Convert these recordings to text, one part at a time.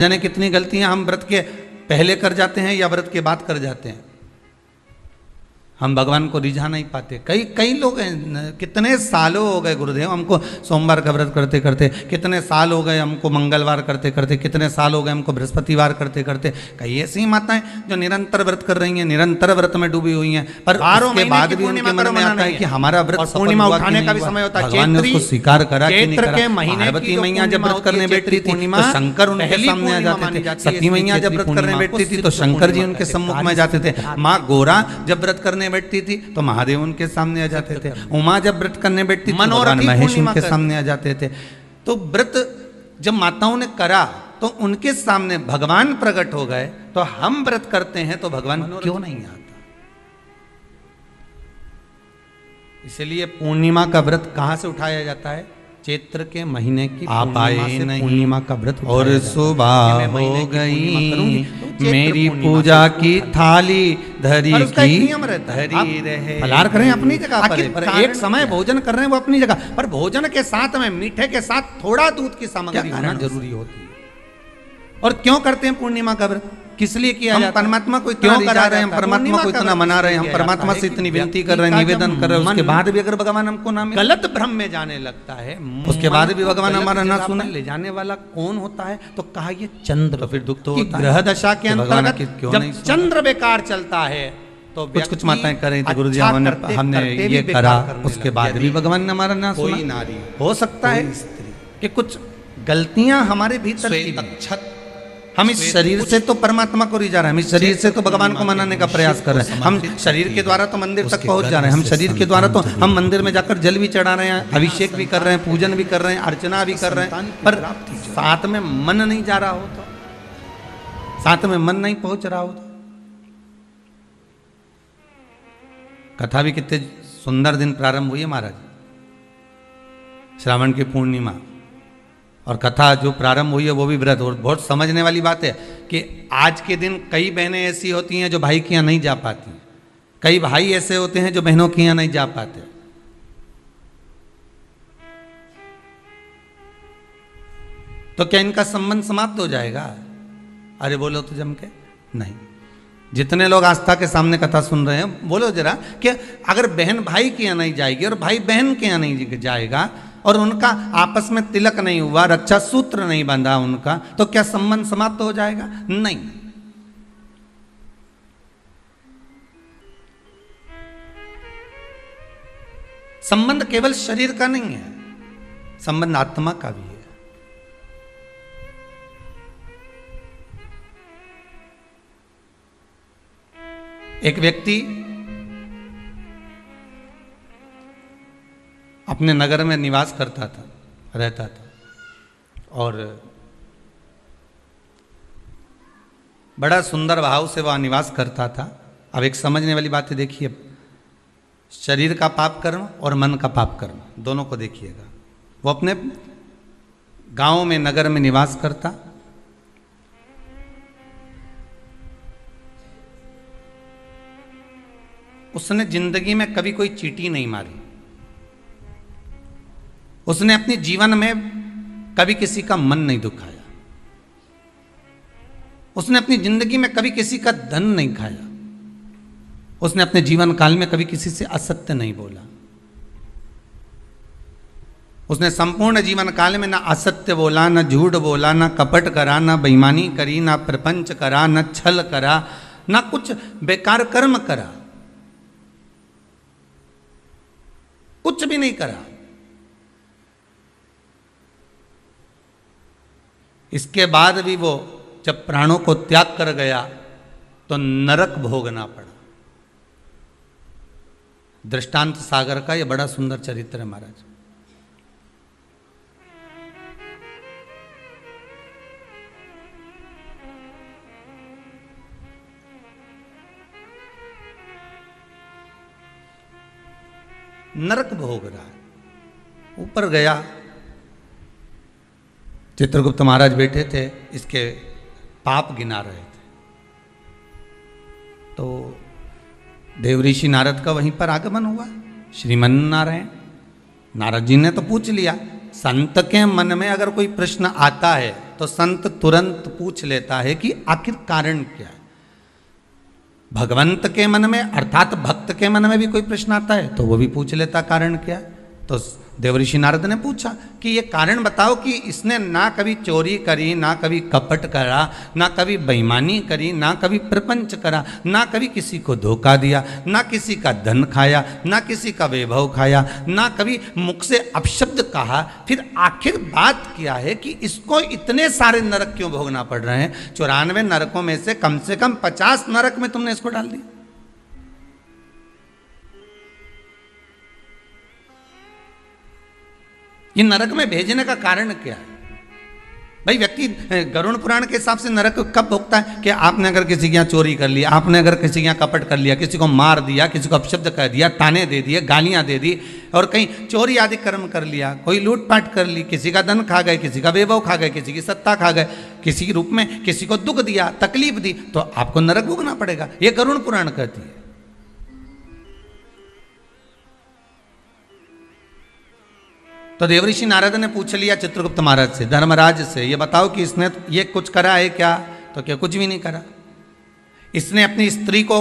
जाने कितनी गलतियां हम व्रत के पहले कर जाते हैं या व्रत के बाद कर जाते हैं। हम भगवान को रिझा नहीं पाते। कई लोग हैं, कितने सालों हो गए गुरुदेव हमको सोमवार का व्रत करते करते, कितने साल हो गए हमको मंगलवार करते करते, कितने साल हो गए हमको बृहस्पतिवार करते करते। कई ऐसी माताएं जो निरंतर व्रत कर रही हैं, निरंतर व्रत में डूबी हुई हैं, पर उसके बाद भी उनके मन में आता है कि हमारा व्रत पूर्णिमा उठाने का भी समय होता है। भगवान ने उसको स्वीकार करा कि नहीं करा। के महीने पार्वती मैया जब व्रत करने बैठती थी तो शंकर उनके सामने आ जाते थे। सती मैया जब व्रत करने बैठती थी तो शंकर जी उनके सम्मुख में जाते थे। माँ गोरा जब व्रत करने बैठती थी तो महादेव उनके सामने आ जाते थे। उमा जब व्रत करने बैठती थी तो भगवान महेश उनके सामने आ जाते थे। तो व्रत जब माताओं ने करा तो उनके सामने भगवान प्रकट हो गए। तो हम व्रत करते हैं तो भगवान क्यों नहीं आता? इसलिए पूर्णिमा का व्रत कहां से उठाया जाता है? चैत्र के महीने की आप आए नहीं, पूर्णिमा का व्रत और सुबह हो गई मेरी पूजा की थाली धरी की नियम रहता है। धरी रहे। फलाहार करें अपनी जगह पर एक समय भोजन कर रहे हैं वो अपनी जगह, पर भोजन के साथ में मीठे के साथ थोड़ा दूध की सामग्री होना जरूरी होती है। और क्यों करते हैं पूर्णिमा का व्रत? किस लिए किया जाता है? परमात्मा को क्यों करा रहे हैं? हम परमात्मा को इतना मना रहे हैं, हम परमात्मा से इतनी विनती कर रहे हैं, निवेदन कर रहे हैं, उसके बाद भी अगर भगवान हमको ना मिले, गलत भ्रम में जाने लगता है, उसके बाद भी भगवान हमारा ना सुने, ले जाने वाला कौन होता है? तो कहा ये चंद्र। तो फिर दुख तो होता है। ग्रह दशा के अंतर्गत जब चंद्र बेकार चलता है तो कुछ माताएं करें तो गुरुजी हमने ये करा, उसके बाद भी भगवान ने हमारा ना सुना। नारी हो सकता है कि कुछ गलतियां हमारे भीतर, हम इस शरीर से तो परमात्मा को रिझा रहे हैं, हम इस शरीर से तो भगवान को मनाने का प्रयास कर रहे हैं, हम शरीर के द्वारा तो मंदिर तक पहुंच जा रहे हैं, हम शरीर के द्वारा तो हम मंदिर में जाकर जल भी चढ़ा रहे हैं, अभिषेक भी कर रहे हैं, पूजन भी कर रहे हैं, अर्चना भी कर रहे हैं, पर साथ में मन नहीं जा रहा हो तो, साथ में मन नहीं पहुंच रहा हो तो। कथा भी कितने सुंदर दिन प्रारंभ हुई है महाराज, श्रावण की पूर्णिमा, और कथा जो प्रारंभ हुई है वो भी व्रत। और बहुत समझने वाली बात है कि आज के दिन कई बहनें ऐसी होती हैं जो भाई के यहाँ नहीं जा पाती, कई भाई ऐसे होते हैं जो बहनों के यहाँ नहीं जा पाते। तो क्या इनका संबंध समाप्त हो जाएगा? अरे बोलो तो जम के नहीं। जितने लोग आस्था के सामने कथा सुन रहे हैं बोलो जरा कि अगर बहन भाई के यहाँ नहीं जाएगी और भाई बहन के यहाँ नहीं जाएगा और उनका आपस में तिलक नहीं हुआ, रक्षा सूत्र नहीं बंधा उनका, तो क्या संबंध समाप्त हो जाएगा? नहीं। संबंध केवल शरीर का नहीं है, संबंध आत्मा का भी है। एक व्यक्ति अपने नगर में निवास करता था, रहता था, और बड़ा सुंदर भाव से वह निवास करता था। अब एक समझने वाली बात है, देखिए, शरीर का पाप कर्म और मन का पाप कर्म दोनों को देखिएगा। वो अपने गांव में, नगर में निवास करता, उसने जिंदगी में कभी कोई चींटी नहीं मारी, उसने अपने जीवन में कभी किसी का मन नहीं दुखाया, उसने अपनी जिंदगी में कभी किसी का धन नहीं खाया, उसने अपने जीवन काल में कभी किसी से असत्य नहीं बोला, उसने संपूर्ण जीवन काल में ना असत्य बोला, ना झूठ बोला, ना कपट करा, ना बेईमानी करी, ना प्रपंच करा, ना छल करा, ना कुछ बेकार कर्म करा, कुछ भी नहीं करा। इसके बाद भी वो जब प्राणों को त्याग कर गया तो नरक भोगना पड़ा। दृष्टांत सागर का यह बड़ा सुंदर चरित्र है महाराज। नरक भोग रहा है। ऊपर गया, चित्रगुप्त महाराज बैठे थे, इसके पाप गिना रहे थे, तो देवऋषि नारद का वहीं पर आगमन हुआ। श्रीमन नारायण, नारद जी ने तो पूछ लिया संत के मन में अगर कोई प्रश्न आता है तो संत तुरंत पूछ लेता है कि आखिर कारण क्या है। भगवंत के मन में अर्थात भक्त के मन में भी कोई प्रश्न आता है तो वो भी पूछ लेता कारण क्या है। तो देवऋषि नारद ने पूछा कि ये कारण बताओ कि इसने ना कभी चोरी करी, ना कभी कपट करा, ना कभी बेईमानी करी, ना कभी प्रपंच करा, ना कभी किसी को धोखा दिया, ना किसी का धन खाया, ना किसी का वैभव खाया, ना कभी मुख से अपशब्द कहा, फिर आखिर बात क्या है कि इसको इतने सारे नरक क्यों भोगना पड़ रहे हैं। 94 नरकों में से कम 50 नरक में तुमने इसको डाल दिया। ये नरक में भेजने का कारण क्या है? भाई व्यक्ति गरुड़ पुराण के हिसाब से नरक कब भोगता है कि आपने अगर किसी के यहाँ चोरी कर लिया, आपने अगर किसी के यहाँ कपट कर लिया, किसी को मार दिया, किसी को अपशब्द कह दिया, ताने दे दिए, गालियां दे दी और कहीं चोरी आदि कर्म कर लिया, कोई लूटपाट कर ली, किसी का धन खा गए, किसी का वैभव खा गए, किसी की सत्ता खा गए, किसी के रूप में किसी को दुख दिया, तकलीफ दी, तो आपको नरक भोगना पड़ेगा। ये गरुड़ पुराण कहती है। तो देवऋषि नारद ने पूछ लिया चित्रगुप्त महाराज से, धर्मराज से, ये बताओ कि इसने ये कुछ करा है क्या? तो क्या कुछ भी नहीं करा। इसने अपनी स्त्री को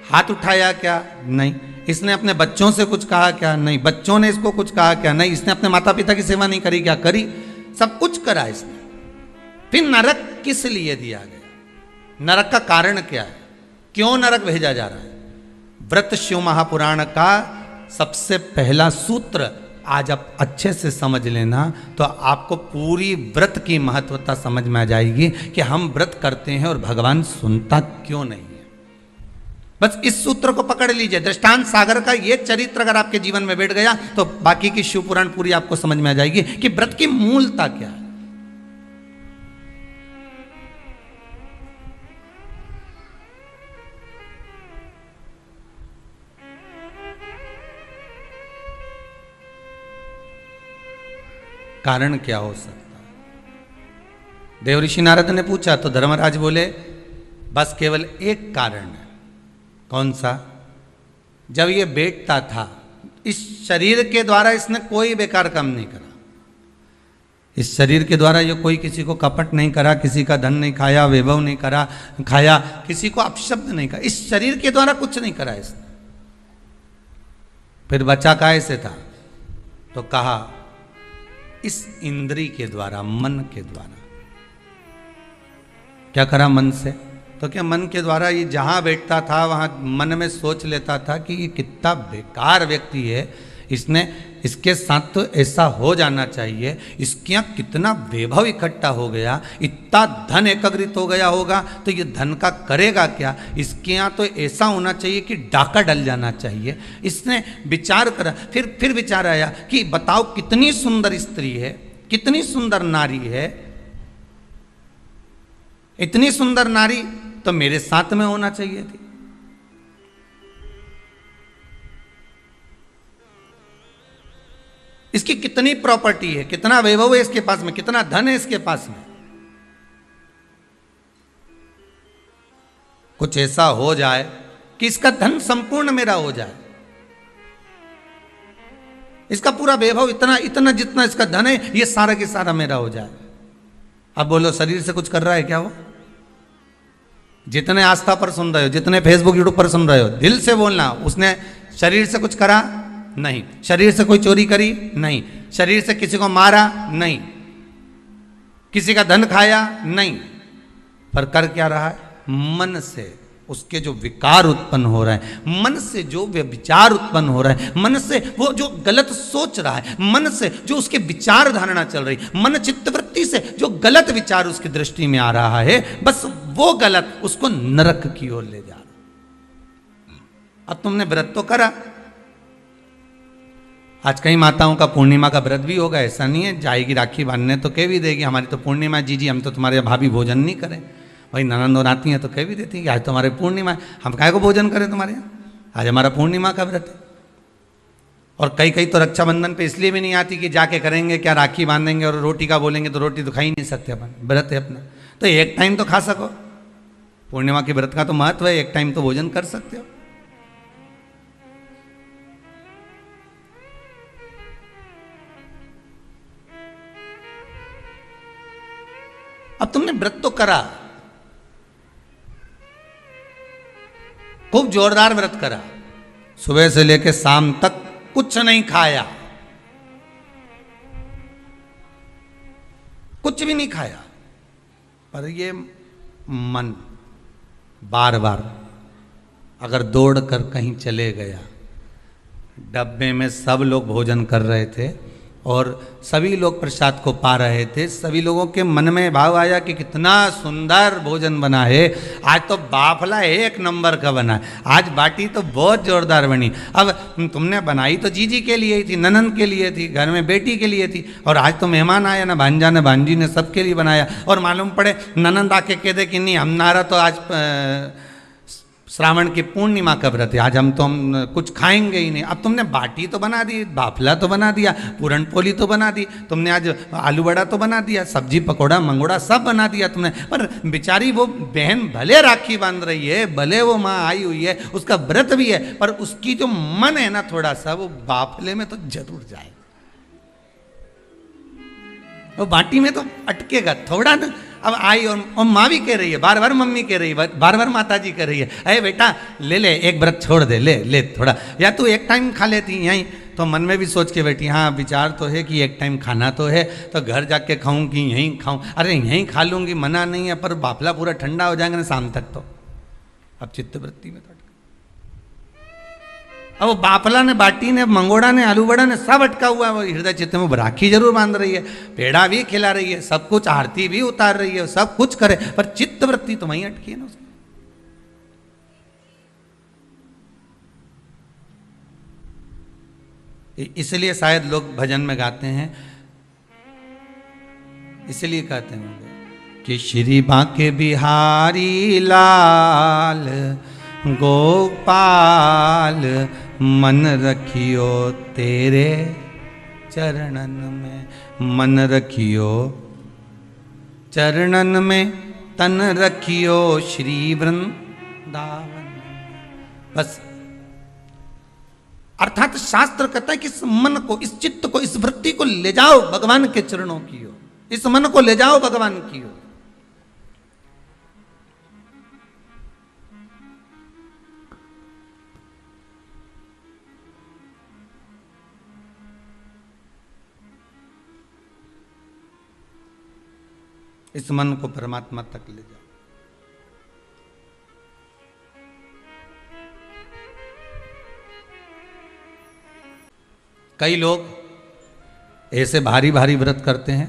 हाथ उठाया क्या? नहीं। इसने अपने बच्चों से कुछ कहा क्या? नहीं। बच्चों ने इसको कुछ कहा क्या? नहीं। इसने अपने माता पिता की सेवा नहीं करी क्या? करी। सब कुछ करा इसने। फिर नरक किस लिए दिया गया? नरक का कारण क्या है? क्यों नरक भेजा जा रहा है? व्रत शिव महापुराण का सबसे पहला सूत्र आज आप अच्छे से समझ लेना तो आपको पूरी व्रत की महत्वता समझ में आ जाएगी कि हम व्रत करते हैं और भगवान सुनता क्यों नहीं है। बस इस सूत्र को पकड़ लीजिए। दृष्टांत सागर का ये चरित्र अगर आपके जीवन में बैठ गया तो बाकी की शिव पुराण पूरी आपको समझ में आ जाएगी कि व्रत की मूलता क्या है। कारण क्या हो सकता है? देवऋषि नारद ने पूछा तो धर्मराज बोले बस केवल एक कारण है। कौन सा? जब ये बैठता था इस शरीर के द्वारा इसने कोई बेकार काम नहीं करा। इस शरीर के द्वारा ये कोई किसी को कपट नहीं करा, किसी का धन नहीं खाया, वैभव नहीं करा खाया, किसी को अपशब्द नहीं करा। इस शरीर के द्वारा कुछ नहीं करा इसने। फिर बचा काहे से था? तो कहा इस इंद्री के द्वारा, मन के द्वारा। क्या करा मन से? तो क्या मन के द्वारा ये जहां बैठता था वहां मन में सोच लेता था कि ये कितना बेकार व्यक्ति है, इसके साथ तो ऐसा हो जाना चाहिए, इसके यहाँ कितना वैभव इकट्ठा हो गया, इतना धन एकत्रित हो गया होगा तो ये धन का करेगा क्या, इसके यहाँ तो ऐसा होना चाहिए कि डाका डल जाना चाहिए। इसने विचार करा। फिर विचार आया कि बताओ कितनी सुंदर स्त्री है, कितनी सुंदर नारी है, इतनी सुंदर नारी तो मेरे साथ में होना चाहिए थी। इसकी कितनी प्रॉपर्टी है, कितना वैभव है इसके पास में, कितना धन है इसके पास में। कुछ ऐसा हो जाए कि इसका धन संपूर्ण मेरा हो जाए, इसका पूरा वैभव इतना जितना इसका धन है ये सारा के सारा मेरा हो जाए। अब बोलो शरीर से कुछ कर रहा है क्या वो? जितने आस्था पर सुन रहे हो, जितने फेसबुक यूट्यूब पर सुन रहे हो, दिल से बोलना, उसने शरीर से कुछ करा? नहीं। शरीर से कोई चोरी करी? नहीं। शरीर से किसी को मारा? नहीं। किसी का धन खाया? नहीं। पर कर क्या रहा है? मन से उसके जो विकार उत्पन्न हो रहा है, मन से जो विचार उत्पन्न हो रहा है, मन से वो जो गलत सोच रहा है, मन से जो उसके विचार धारणा चल रही, मन चित्तवृत्ति से जो गलत विचार उसकी दृष्टि में आ रहा है, बस वो गलत उसको नरक की ओर ले जा रहा। अब तुमने व्रत तो करा, आज कई माताओं का पूर्णिमा का व्रत भी होगा, ऐसा नहीं है, जाएगी राखी बांधने तो कह भी देगी हमारी तो पूर्णिमा जी हम तो तुम्हारे भाभी भोजन नहीं करें। भाई ननंद और आती हैं तो कह भी देती हैं कि आज तुम्हारे पूर्णिमा है, हम काहे को भोजन करें तुम्हारे यहाँ, आज हमारा पूर्णिमा का व्रत है। और कई तो रक्षाबंधन पे इसलिए भी नहीं आती कि जाके करेंगे क्या, राखी बांधेंगे और रोटी का बोलेंगे तो रोटी तो खा ही नहीं सकते अपन, व्रत है अपना, तो एक टाइम तो खा सको। पूर्णिमा के व्रत का तो महत्व है, एक टाइम तो भोजन कर सकते हो। अब तुमने व्रत तो करा, खूब जोरदार व्रत करा, सुबह से लेकर शाम तक कुछ नहीं खाया, कुछ भी नहीं खाया, पर ये मन बार बार अगर दौड़ कर कहीं चले गया, डब्बे में सब लोग भोजन कर रहे थे और सभी लोग प्रसाद को पा रहे थे, सभी लोगों के मन में भाव आया कि कितना सुंदर भोजन बना है, आज तो बाफला एक नंबर का बना है, आज बाटी तो बहुत जोरदार बनी। अब तुमने बनाई तो जीजी के लिए ही थी, ननंद के लिए थी, घर में बेटी के लिए थी, और आज तो मेहमान आया ना, भांजा ने भांजी ने सबके लिए बनाया, और मालूम पड़े ननंद आके कह दे कि नहीं हमारा तो आज श्रावण की पूर्णिमा का व्रत है, आज हम कुछ खाएंगे ही नहीं। अब तुमने बाटी तो बना दी, बाफला तो बना दिया, पूरन पोली तो बना दी, तुमने आज आलू बड़ा तो बना दिया, सब्जी पकौड़ा मंगोड़ा सब बना दिया तुमने, पर बेचारी वो बहन भले राखी बांध रही है, भले वो माँ आई हुई है, उसका व्रत भी है, पर उसकी जो मन है ना थोड़ा सा वो बाफले में तो जरूर जाए, वो बाटी में तो अटकेगा थोड़ा ना। अब आई और माँ भी कह रही है, बार बार मम्मी कह रही है, बार बार माता जी कह रही है, अरे बेटा ले ले एक व्रत छोड़ दे, ले ले थोड़ा, या तू एक टाइम खा लेती यहीं, तो मन में भी सोच के बैठी, हाँ विचार तो है कि एक टाइम खाना तो है, तो घर जाके खाऊं कि यहीं खाऊं, अरे यहीं खा लूंगी मना नहीं है, पर बाफला पूरा ठंडा हो जाएगा ना शाम तक तो। अब चित्तवृत्ति में तो अब वो बाफला ने बाटी ने मंगोड़ा ने आलू बड़ा ने सब अटका हुआ है, वो हृदय चित्त में राखी जरूर बांध रही है, पेड़ा भी खिला रही है, सब कुछ आरती भी उतार रही है, सब कुछ करे, पर चित्त वृत्ति तो वहीं अटकी है ना उसकी। इसलिए शायद लोग भजन में गाते हैं, इसलिए कहते होंगे कि श्री बांके बिहारी लाल गोपाल मन रखियो तेरे चरणन में, मन रखियो चरणन में, तन रखियो श्री वृंदावन। बस अर्थात शास्त्र कहता है कि इस मन को, इस चित्त को, इस वृत्ति को ले जाओ भगवान के चरणों की ओर, इस मन को ले जाओ भगवान की ओर। इस मन को परमात्मा तक ले जाओ। कई लोग ऐसे भारी भारी व्रत करते हैं,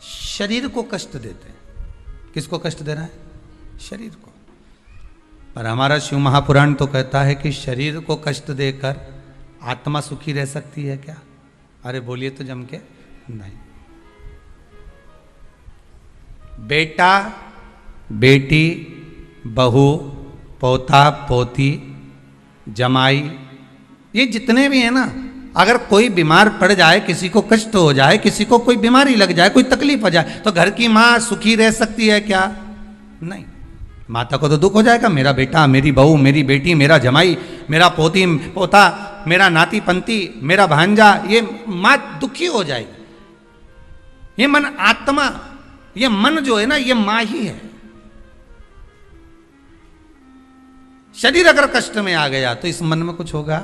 शरीर को कष्ट देते हैं। किसको कष्ट दे रहा है? शरीर को। पर हमारा शिव महापुराण तो कहता है कि शरीर को कष्ट देकर आत्मा सुखी रह सकती है क्या? अरे बोलिए तो जम के नहीं। बेटा बेटी बहू पोता पोती जमाई ये जितने भी हैं ना, अगर कोई बीमार पड़ जाए, किसी को कष्ट हो जाए, किसी को कोई बीमारी लग जाए, कोई तकलीफ हो जाए, तो घर की माँ सुखी रह सकती है क्या? नहीं। माता को तो दुख हो जाएगा, मेरा बेटा मेरी बहू मेरी बेटी मेरा जमाई मेरा पोती पोता मेरा नाती पंती मेरा भांजा, ये माँ दुखी हो जाएगी। ये मन आत्मा, ये मन जो है ना, ये माँ ही है। शरीर अगर कष्ट में आ गया तो इस मन में कुछ होगा?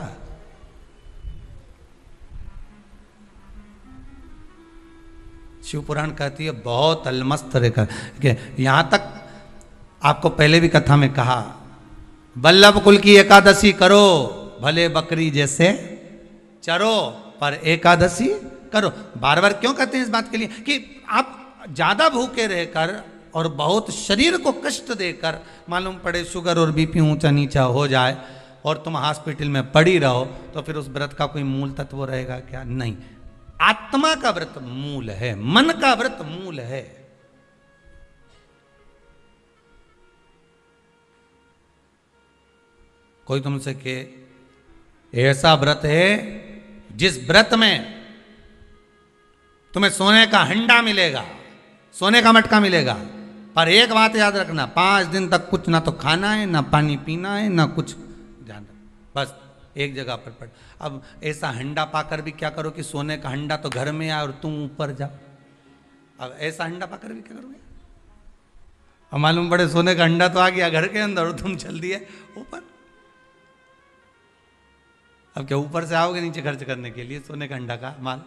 शिव पुराण कहती है बहुत अलमस्त रेखा। यहां तक आपको पहले भी कथा में कहा, वल्लभ कुल की एकादशी करो, भले बकरी जैसे चरो, पर एकादशी करो। बार बार क्यों कहते हैं इस बात के लिए कि आप ज्यादा भूखे रहकर और बहुत शरीर को कष्ट देकर, मालूम पड़े शुगर और बीपी ऊंचा नीचा हो जाए और तुम हॉस्पिटल में पड़ी रहो, तो फिर उस व्रत का कोई मूल तत्व रहेगा क्या? नहीं। आत्मा का व्रत मूल है, मन का व्रत मूल है। कोई तुमसे के ऐसा व्रत है जिस व्रत में तुम्हें सोने का हंडा मिलेगा, सोने का मटका मिलेगा, पर एक बात याद रखना, 5 दिन तक कुछ ना तो खाना है, ना पानी पीना है, ना कुछ ध्यान, बस एक जगह पर पड़। अब ऐसा हंडा पाकर भी क्या करो कि सोने का हंडा तो घर में आए और तुम ऊपर जाओ। अब ऐसा हंडा पाकर भी क्या करोगे? अब मालूम पड़े सोने का अंडा तो आ गया घर के अंदर और तुम चल दिए ऊपर। अब क्या ऊपर से आओगे नीचे खर्च करने के लिए सोने का अंडा का माल?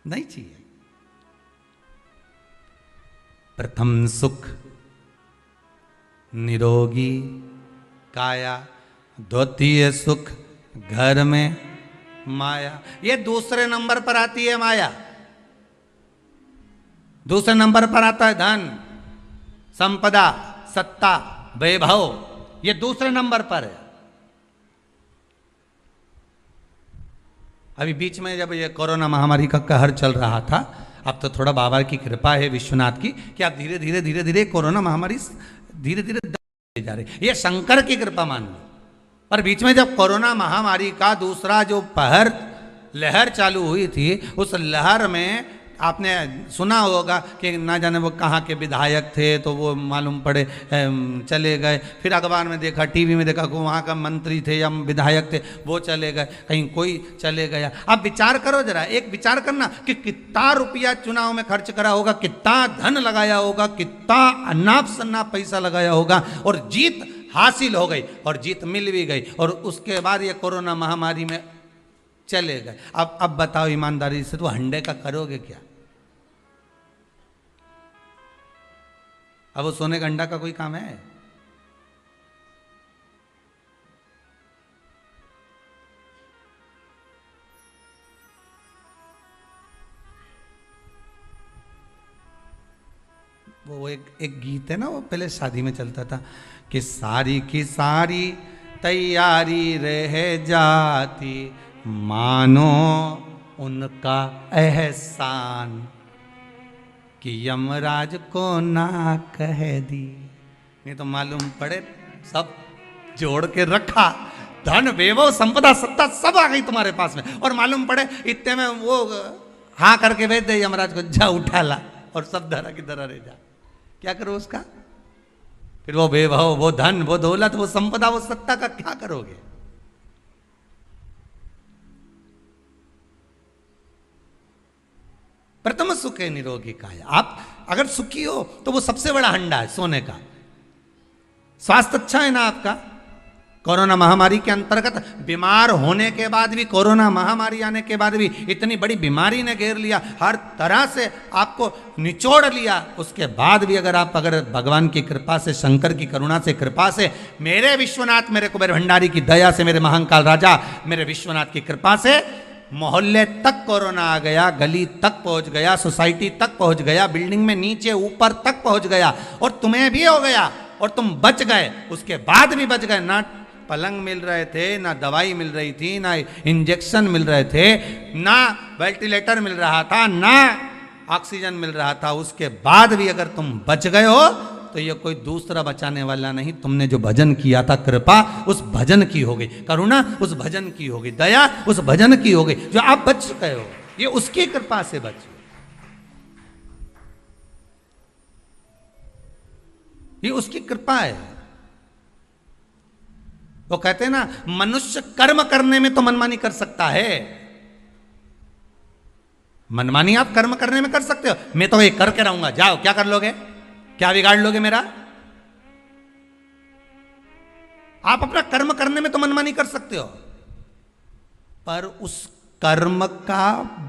नहीं चाहिए। प्रथम सुख निरोगी काया, द्वितीय सुख घर में माया। ये दूसरे नंबर पर आती है माया। दूसरे नंबर पर आता है धन, संपदा, सत्ता, वैभव। ये दूसरे नंबर पर है। अभी बीच में जब ये कोरोना महामारी का कहर चल रहा था, अब तो थोड़ा बाबा की कृपा है विश्वनाथ की कि आप धीरे धीरे धीरे धीरे कोरोना महामारी धीरे धीरे जा रही। ये शंकर की कृपा मान लो। पर बीच में जब कोरोना महामारी का दूसरा जो लहर चालू हुई थी, उस लहर में आपने सुना होगा कि ना जाने वो कहाँ के विधायक थे, तो वो मालूम पड़े चले गए। फिर अखबार में देखा, टीवी में देखा कि वहाँ का मंत्री थे या विधायक थे, वो चले गए, कहीं कोई चले गया। अब विचार करो जरा, एक विचार करना कि कितना रुपया चुनाव में खर्च करा होगा, कितना धन लगाया होगा, कितना अनाप शनाप पैसा लगाया होगा, और जीत हासिल हो गई और जीत मिल भी गई। और उसके बाद ये कोरोना महामारी में चले गए। अब बताओ ईमानदारी से, तो हंडे का करोगे क्या? अब वो सोने का अंडा का कोई काम है? वो एक गीत है ना, वो पहले शादी में चलता था कि सारी की सारी तैयारी रह जाती, मानो उनका एहसान कि यमराज को ना कह दी। नहीं तो मालूम पड़े सब जोड़ के रखा, धन वैभव संपदा सत्ता सब आ गई तुम्हारे पास में, और मालूम पड़े इतने में वो हाँ करके भेज दे यमराज को, जा उठा ला और सब धरा की तरह रह जा। क्या करो उसका? फिर वो वैभव, वो धन, वो दौलत, वो संपदा, वो सत्ता का क्या करोगे? प्रथम सुख है निरोगी काया। आप अगर सुखी हो तो वो सबसे बड़ा हंडा है सोने का। स्वास्थ्य अच्छा है ना आपका? कोरोना महामारी के अंतर्गत बीमार होने के बाद भी, कोरोना महामारी आने के बाद भी, इतनी बड़ी बीमारी ने घेर लिया, हर तरह से आपको निचोड़ लिया, उसके बाद भी अगर भगवान की कृपा से, शंकर की करुणा से, कृपा से, मेरे विश्वनाथ, मेरे कुबेर भंडारी की दया से, मेरे महाकाल राजा, मेरे विश्वनाथ की कृपा से मोहल्ले तक कोरोना आ गया, गली तक पहुंच गया, सोसाइटी तक पहुंच गया, बिल्डिंग में नीचे ऊपर तक पहुंच गया, और तुम्हें भी हो गया और तुम बच गए। उसके बाद भी बच गए। ना पलंग मिल रहे थे, ना दवाई मिल रही थी, ना इंजेक्शन मिल रहे थे, ना वेंटिलेटर मिल रहा था, ना ऑक्सीजन मिल रहा था। उसके बाद भी अगर तुम बच गए हो तो ये कोई दूसरा बचाने वाला नहीं, तुमने जो भजन किया था, कृपा उस भजन की हो गई, करुणा उस भजन की हो गई, दया उस भजन की हो गई। जो आप बच गए हो, ये उसकी कृपा से बचे, ये उसकी कृपा है। वो कहते हैं ना, मनुष्य कर्म करने में तो मनमानी कर सकता है। मनमानी आप कर्म करने में कर सकते हो, मैं तो ये करके रहूंगा, जाओ, क्या कर लोगे? क्या बिगाड़ लोगे मेरा? आप अपना कर्म करने में तो मनमानी कर सकते हो, पर उस कर्म का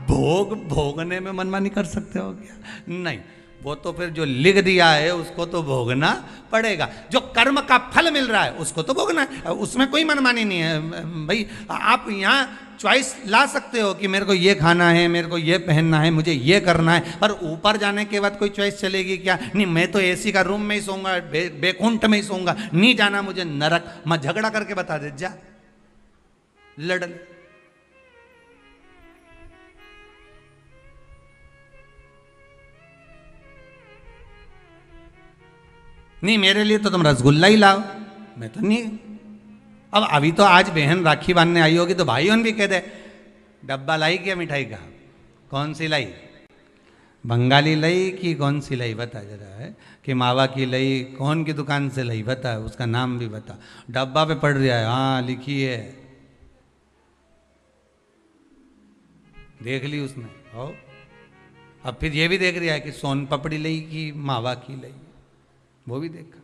भोग भोगने में मनमानी कर सकते हो क्या? नहीं, वो तो फिर जो लिख दिया है उसको तो भोगना पड़ेगा। जो कर्म का फल मिल रहा है उसको तो भोगना है, उसमें कोई मनमानी नहीं है। भाई आप यहाँ चॉइस ला सकते हो कि मेरे को ये खाना है, मेरे को ये पहनना है, मुझे ये करना है, पर ऊपर जाने के बाद कोई चॉइस चलेगी क्या? नहीं, मैं तो एसी का रूम में ही सोऊंगा, बेकुंठ में ही सोऊंगा, नहीं जाना मुझे नरक। मैं झगड़ा करके बता दे, जा लड़। नहीं, मेरे लिए तो तुम रसगुल्ला ही लाओ, मैं तो नहीं। अब अभी तो आज बहन राखी बांधने आई होगी तो भाई उन भी कह दे, डब्बा लाई क्या मिठाई का? कौन सी लाई? बंगाली लाई कि कौन सी लाई? बता जरा है कि मावा की लाई, कौन की दुकान से लाई? बता, उसका नाम भी बता। डब्बा पे पड़ रहा है, हाँ लिखी है, देख ली उसने। हो अब फिर ये भी देख रहा है कि सोन पपड़ी लाई कि मावा की लाई। वो भी देखा,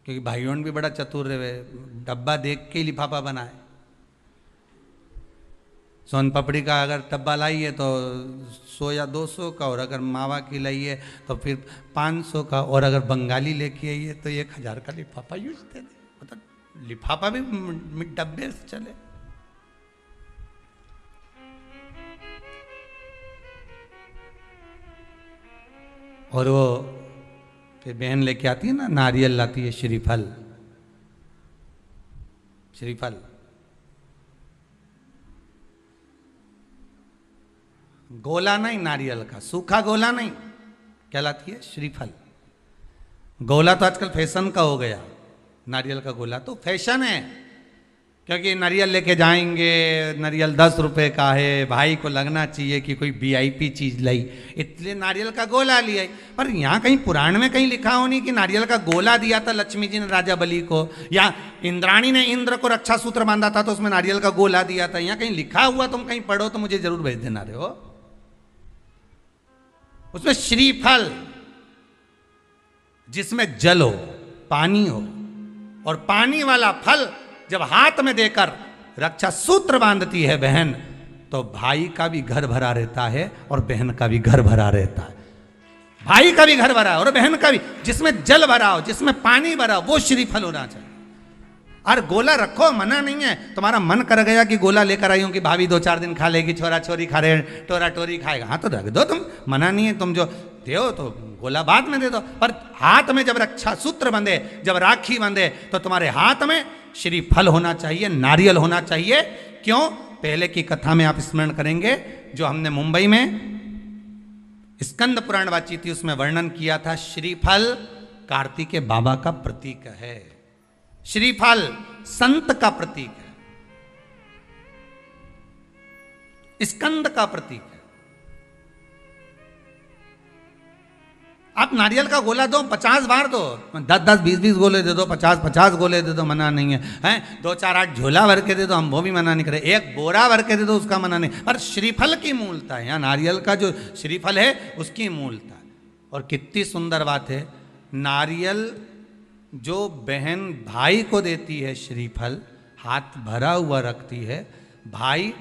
क्योंकि भाइयों ने भी बड़ा चतुर रहे, डब्बा देख के ही लिफाफा बनाए। सोन पपड़ी का अगर डब्बा लाई है तो 100 या 200 का, और अगर मावा की लाई है तो फिर 500 का, और अगर बंगाली लेके आई है तो 1000 का लिफाफा यूज दे दे। मतलब लिफाफा भी डब्बे से चले। और वो फिर बहन लेके आती है ना, नारियल लाती है, श्रीफल, श्रीफल गोला नहीं, नारियल का सूखा गोला नहीं, क्या लाती है? श्रीफल। गोला तो आजकल फैशन का हो गया, नारियल का गोला तो फैशन है, क्योंकि नारियल लेके जाएंगे, नारियल 10 रुपए का है, भाई को लगना चाहिए कि कोई वीआईपी चीज लाई, इसलिए नारियल का गोला लिया। पर यहाँ कहीं पुराण में कहीं लिखा हो नहीं कि नारियल का गोला दिया था लक्ष्मी जी ने राजा बलि को, या इंद्राणी ने इंद्र को रक्षा सूत्र बांधा था तो उसमें नारियल का गोला दिया था। यहाँ कहीं लिखा हुआ तुम कहीं पढ़ो तो मुझे जरूर भेज देना रहे हो। उसमें श्रीफल, जिसमें जल हो, पानी हो, और पानी वाला फल जब हाथ में देकर रक्षा सूत्र बांधती है बहन, तो भाई का भी घर भरा रहता है और बहन का भी घर भरा रहता है। भाई का भी घर भरा और बहन का भी, जिसमें जल भरा हो, जिसमें पानी भरा हो, वो श्रीफल होना चाहिए। और गोला रखो, मना नहीं है। तुम्हारा मन कर गया कि गोला लेकर आई हूं कि भाभी 2-4 दिन खा लेगी, छोरा छोरी खा रहे, टोरा टोरी खाएगा, हाँ तो रख दो तुम, मना नहीं है। तुम जो दो तो गोला बाद में दे दो, पर हाथ में जब रक्षा सूत्र बंधे, जब राखी बंधे, तो तुम्हारे हाथ में श्रीफल होना चाहिए, नारियल होना चाहिए। क्यों? पहले की कथा में आप स्मरण करेंगे, जो हमने मुंबई में स्कंद पुराण वाची थी, उसमें वर्णन किया था। श्रीफल कार्तिकेय बाबा का प्रतीक है, श्रीफल संत का प्रतीक है, स्कंद का प्रतीक है। आप नारियल का गोला दो, 50 बार दो, 10-10, 20-20 गोले दे दो, 50-50 गोले दे दो, मना नहीं है, हैं? 2-4-8 झोला भर के दे दो, हम वो भी मना नहीं करे, 1 बोरा भर के दे दो, उसका मना नहीं। पर श्रीफल की मूलता है, यहाँ नारियल का जो श्रीफल है उसकी मूलता है। और कितनी सुंदर बात है, नारियल जो बहन भाई को देती है, श्रीफल हाथ भरा हुआ रखती है, भाई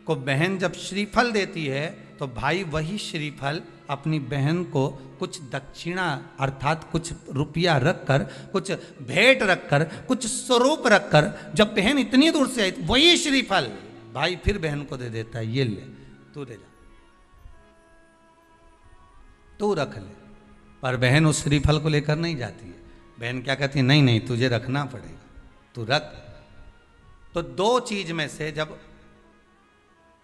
को बहन जब श्रीफल देती है तो भाई वही श्रीफल अपनी बहन को कुछ दक्षिणा अर्थात कुछ रुपया रखकर, कुछ भेंट रखकर, कुछ स्वरूप रखकर, जब बहन इतनी दूर से आई वही श्रीफल भाई फिर बहन को दे देता है, ये ले तू दे जा, तू रख ले। पर बहन उस श्रीफल को लेकर नहीं जाती है। बहन क्या कहती है? नहीं नहीं तुझे रखना पड़ेगा, तू रख। तो 2 चीज में से जब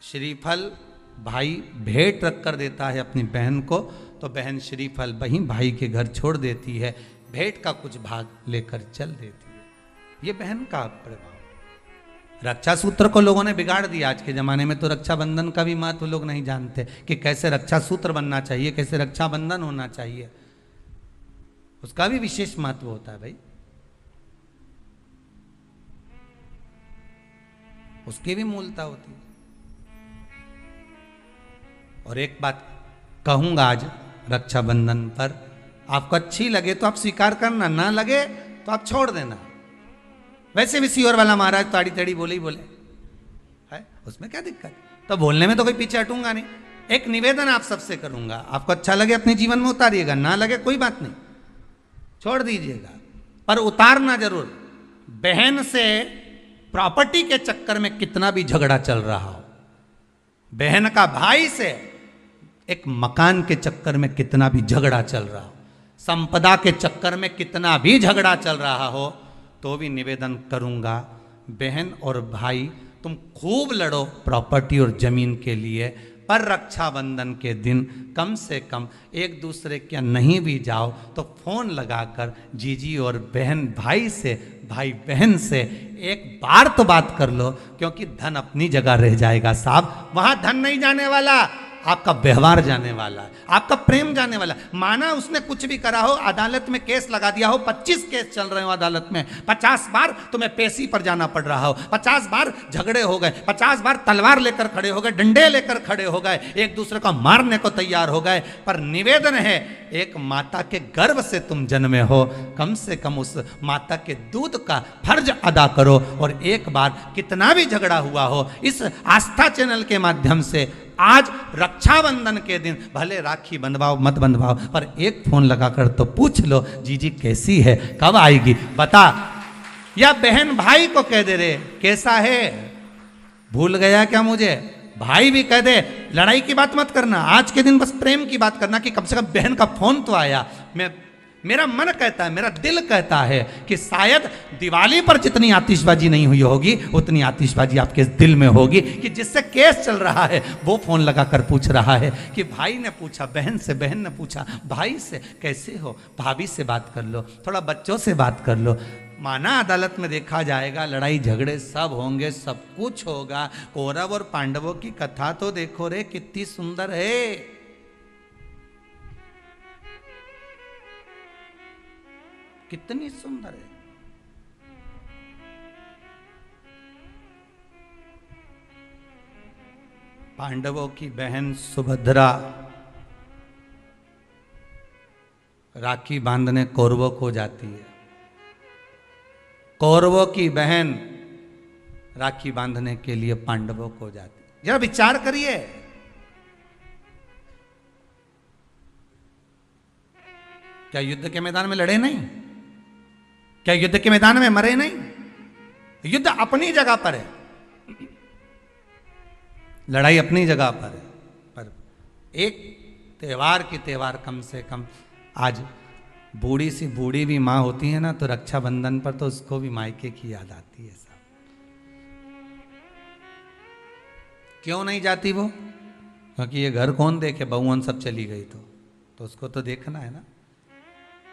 श्रीफल भाई भेंट रख कर देता है अपनी बहन को, तो बहन श्रीफल वहीं भाई के घर छोड़ देती है, भेंट का कुछ भाग लेकर चल देती है। ये बहन का प्रभाव। रक्षा सूत्र को लोगों ने बिगाड़ दिया आज के जमाने में, तो रक्षाबंधन का भी महत्व लोग नहीं जानते कि कैसे रक्षा सूत्र बनना चाहिए, कैसे रक्षाबंधन होना चाहिए, उसका भी विशेष महत्व होता है भाई, उसकी भी मूलता होती है। और एक बात कहूंगा आज रक्षाबंधन पर, आपको अच्छी लगे तो आप स्वीकार करना, ना लगे तो आप छोड़ देना। वैसे भी सीहोर वाला महाराज ताड़ी ताड़ी बोले ही बोले है, उसमें क्या दिक्कत? तो बोलने में तो कोई पीछे हटूंगा नहीं। एक निवेदन आप सबसे करूंगा, आपको अच्छा लगे अपने जीवन में उतारिएगा, ना लगे कोई बात नहीं, छोड़ दीजिएगा, पर उतारना जरूर। बहन से प्रॉपर्टी के चक्कर में कितना भी झगड़ा चल रहा हो, बहन का भाई से एक मकान के चक्कर में कितना भी झगड़ा चल रहा हो, संपदा के चक्कर में कितना भी झगड़ा चल रहा हो, तो भी निवेदन करूंगा, बहन और भाई तुम खूब लड़ो प्रॉपर्टी और जमीन के लिए, पर रक्षाबंधन के दिन कम से कम एक दूसरे के नहीं भी जाओ तो फोन लगाकर जीजी और बहन भाई से, भाई बहन से एक बार तो बात कर लो, क्योंकि धन अपनी जगह रह जाएगा साहब, वहां धन नहीं जाने वाला, आपका व्यवहार जाने वाला है, आपका प्रेम जाने वाला है। माना उसने कुछ भी करा हो, अदालत में केस लगा दिया हो, 25 केस चल रहे हो अदालत में, 50 बार तुम्हें पेशी पर जाना पड़ रहा हो, 50 बार झगड़े हो गए, 50 बार तलवार लेकर खड़े हो गए, डंडे लेकर खड़े हो गए, एक दूसरे को मारने को तैयार हो गए, पर निवेदन है, एक माता के गर्भ से तुम जन्मे हो, कम से कम उस माता के दूध का फर्ज अदा करो। और एक बार कितना भी झगड़ा हुआ हो, इस आस्था चैनल के माध्यम से आज रक्षाबंधन के दिन भले राखी बंधवाओ मत बंधवाओ, पर एक फोन लगाकर तो पूछ लो, जीजी कैसी है, कब आएगी बता। या बहन भाई को कह दे रे कैसा है, भूल गया क्या मुझे, भाई भी कह दे, लड़ाई की बात मत करना, आज के दिन बस प्रेम की बात करना कि कम से कम बहन का फोन तो आया। मेरा मन कहता है, मेरा दिल कहता है कि शायद दिवाली पर जितनी आतिशबाजी नहीं हुई होगी, उतनी आतिशबाजी आपके दिल में होगी कि जिससे केस चल रहा है वो फोन लगाकर पूछ रहा है कि भाई ने पूछा बहन से, बहन ने पूछा भाई से, कैसे हो, भाभी से बात कर लो, थोड़ा बच्चों से बात कर लो। माना अदालत में देखा जाएगा, लड़ाई झगड़े सब होंगे, सब कुछ होगा, कौरव और पांडवों की कथा तो देखो रे कितनी सुंदर है। कितनी सुंदर है। पांडवों की बहन सुभद्रा राखी बांधने कौरवों को जाती है, कौरवों की बहन राखी बांधने के लिए पांडवों को जाती है। जरा विचार करिए, क्या युद्ध के मैदान में लड़े नहीं, क्या युद्ध के मैदान में मरे नहीं, युद्ध अपनी जगह पर है, लड़ाई अपनी जगह पर है, पर एक त्योहार की त्योहार कम से कम आज बूढ़ी सी बूढ़ी भी माँ होती है ना, तो रक्षाबंधन पर तो उसको भी मायके की याद आती है। सब क्यों नहीं जाती वो, क्योंकि ये घर कौन देखे, बहुवन सब चली गई तो उसको तो देखना है ना।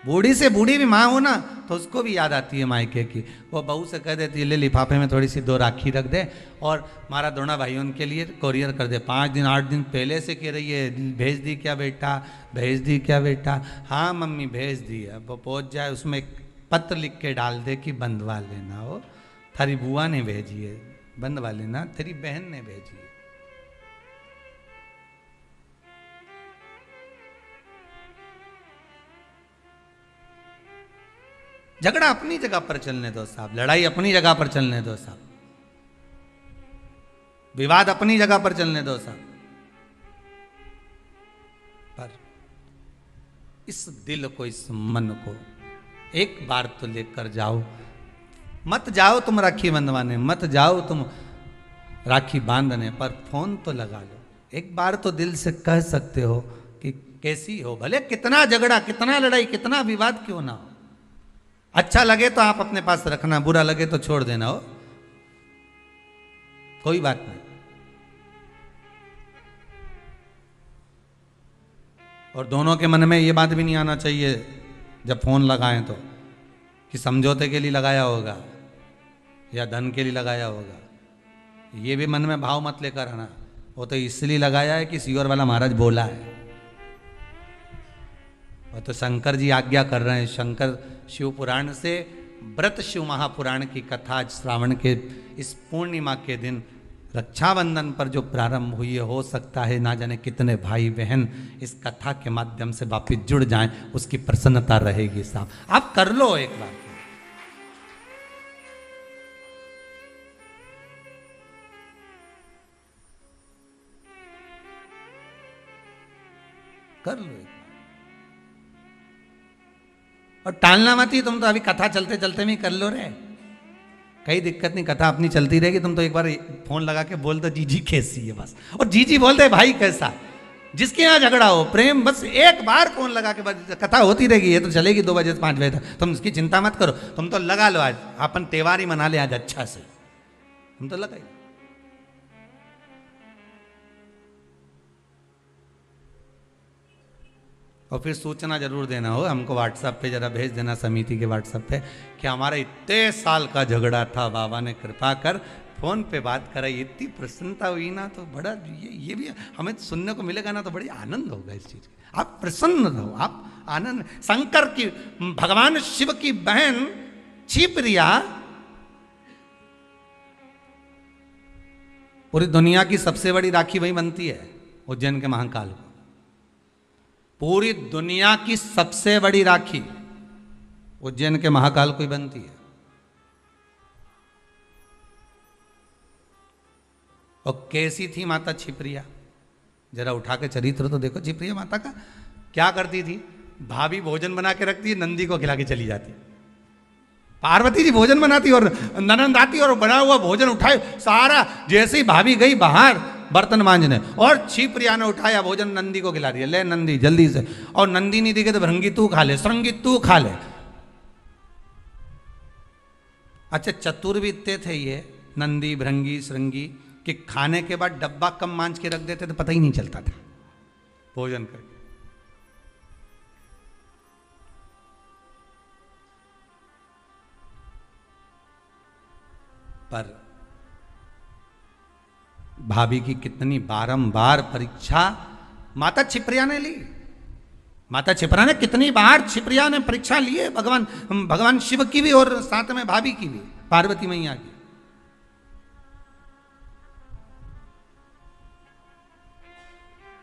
बूढ़ी से बूढ़ी भी माँ हो ना, तो उसको भी याद आती है मायके की। वो बहू से कह देती है ले लिफाफे में थोड़ी सी 2 राखी रख दे और हमारा दोनों भाइयों के लिए कोरियर कर दे। 5 दिन 8 दिन पहले से कह रही है भेज दी क्या बेटा, भेज दी क्या बेटा, हाँ मम्मी भेज दी है। वो पहुँच जाए उसमें एक पत्र लिख के डाल दे कि बंधवा लेना, हो थारी बुआ ने भेजी है, बंधवा लेना, तेरी बहन ने भेजी है। झगड़ा अपनी जगह पर चलने दो साहब, लड़ाई अपनी जगह पर चलने दो साहब, विवाद अपनी जगह पर चलने दो साहब, पर इस दिल को, इस मन को एक बार तो लेकर जाओ। मत जाओ तुम राखी बंधवाने, मत जाओ तुम राखी बांधने, पर फोन तो लगा लो। एक बार तो दिल से कह सकते हो कि कैसी हो, भले कितना झगड़ा, कितना लड़ाई, कितना विवाद क्यों ना हो। अच्छा लगे तो आप अपने पास रखना, बुरा लगे तो छोड़ देना, हो कोई बात नहीं। और दोनों के मन में ये बात भी नहीं आना चाहिए जब फोन लगाएं तो कि समझौते के लिए लगाया होगा या धन के लिए लगाया होगा। ये भी मन में भाव मत लेकर आना, वो तो इसलिए लगाया है कि सियोर वाला महाराज बोला है। वो तो शंकर जी आज्ञा कर रहे हैं। शंकर शिव पुराण से व्रत शिव महापुराण की कथा आज श्रावण के इस पूर्णिमा के दिन रक्षाबंधन पर जो प्रारंभ हुई है, हो सकता है ना जाने कितने भाई बहन इस कथा के माध्यम से वापिस जुड़ जाएं, उसकी प्रसन्नता रहेगी साहब। आप कर लो एक बार, कर लो एक। और टालना मत ही, तुम तो अभी कथा चलते चलते में कर लो रे, कई दिक्कत नहीं, कथा अपनी चलती रहेगी। तुम तो एक बार फोन लगा के बोल दो जीजी कैसी है बस, और जीजी बोल दे भाई कैसा। जिसके यहाँ झगड़ा हो प्रेम, बस एक बार फोन लगा के बस कथा होती रहेगी। ये तो चलेगी 2 बजे से 5 बजे तक, तुम इसकी चिंता मत करो। तुम तो लगा लो, आज अपन त्योहार ही मना ले आज अच्छा से, तुम तो लगाई। और फिर सूचना जरूर देना हो हमको, व्हाट्सएप पे जरा भेज देना, समिति के व्हाट्सएप पे, कि हमारा इतने साल का झगड़ा था, बाबा ने कृपा कर फोन पे बात कराई, इतनी प्रसन्नता हुई ना, तो बड़ा ये भी हमें सुनने को मिलेगा ना, तो बड़ी आनंद होगा इस चीज का। आप प्रसन्न रहो, आप आनंद। शंकर की, भगवान शिव की बहन छिप्रिया पूरी दुनिया की सबसे बड़ी राखी वही बनती है, उज्जैन के महाकाल को। पूरी दुनिया की सबसे बड़ी राखी उज्जैन के महाकाल को ही बनती है। और कैसी थी माता छिप्रिया, जरा उठा के चरित्र तो देखो छिप्रिया माता का। क्या करती थी, भाभी भोजन बना के रखती है, नंदी को खिला के चली जाती। पार्वती जी भोजन बनाती और ननंद आती और बना हुआ भोजन उठाए सारा, जैसे ही भाभी गई बाहर बर्तन मांजने, और छिप्रिया ने उठाया भोजन नंदी को खिला दिया, ले नंदी जल्दी से। और नंदी नहीं दिखे तो भृंगी तू खा ले, श्रृंगी तू खा ले। अच्छा, चतुर भी इतने थे ये नंदी भृंगी श्रृंगी कि खाने के बाद डब्बा कम मांझ के रख देते तो पता ही नहीं चलता था भोजन करके। पर भाभी की कितनी बारंबार परीक्षा माता छिप्रिया ने ली। माता छिप्रिया ने कितनी बार छिप्रिया ने परीक्षा ली है, भगवान शिव की भी और साथ में भाभी की भी, पार्वती मैया की।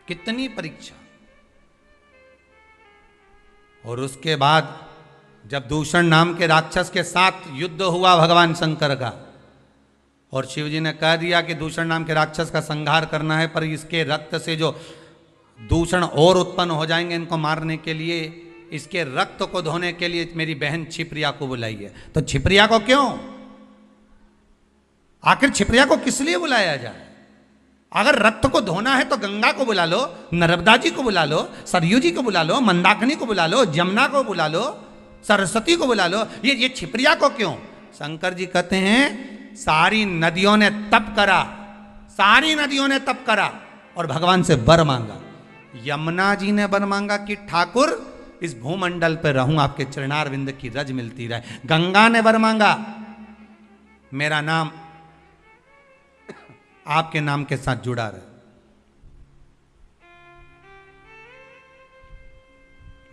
कितनी परीक्षा। और उसके बाद जब दूषण नाम के राक्षस के साथ युद्ध हुआ भगवान शंकर का, और शिव जी ने कह दिया कि दूषण नाम के राक्षस का संहार करना है, पर इसके रक्त से जो दूषण और उत्पन्न हो जाएंगे, इनको मारने के लिए, इसके रक्त को धोने के लिए मेरी बहन छिप्रिया को बुलाइए। तो छिप्रिया को क्यों, आखिर छिप्रिया को किस लिए बुलाया जाए? अगर रक्त को धोना है तो गंगा को बुला लो, नर्मदा जी को बुला लो, सरयू जी को बुला लो, मंदाकिनी को बुला लो, जमुना को बुला लो, सरस्वती को बुला लो, ये छिप्रिया को क्यों? शंकर जी कहते हैं सारी नदियों ने तप करा, सारी नदियों ने तप करा और भगवान से वर मांगा। यमुना जी ने वर मांगा कि ठाकुर इस भूमंडल पर रहूं, आपके चरणार विंद की रज मिलती रहे। गंगा ने वर मांगा मेरा नाम आपके नाम के साथ जुड़ा रहे।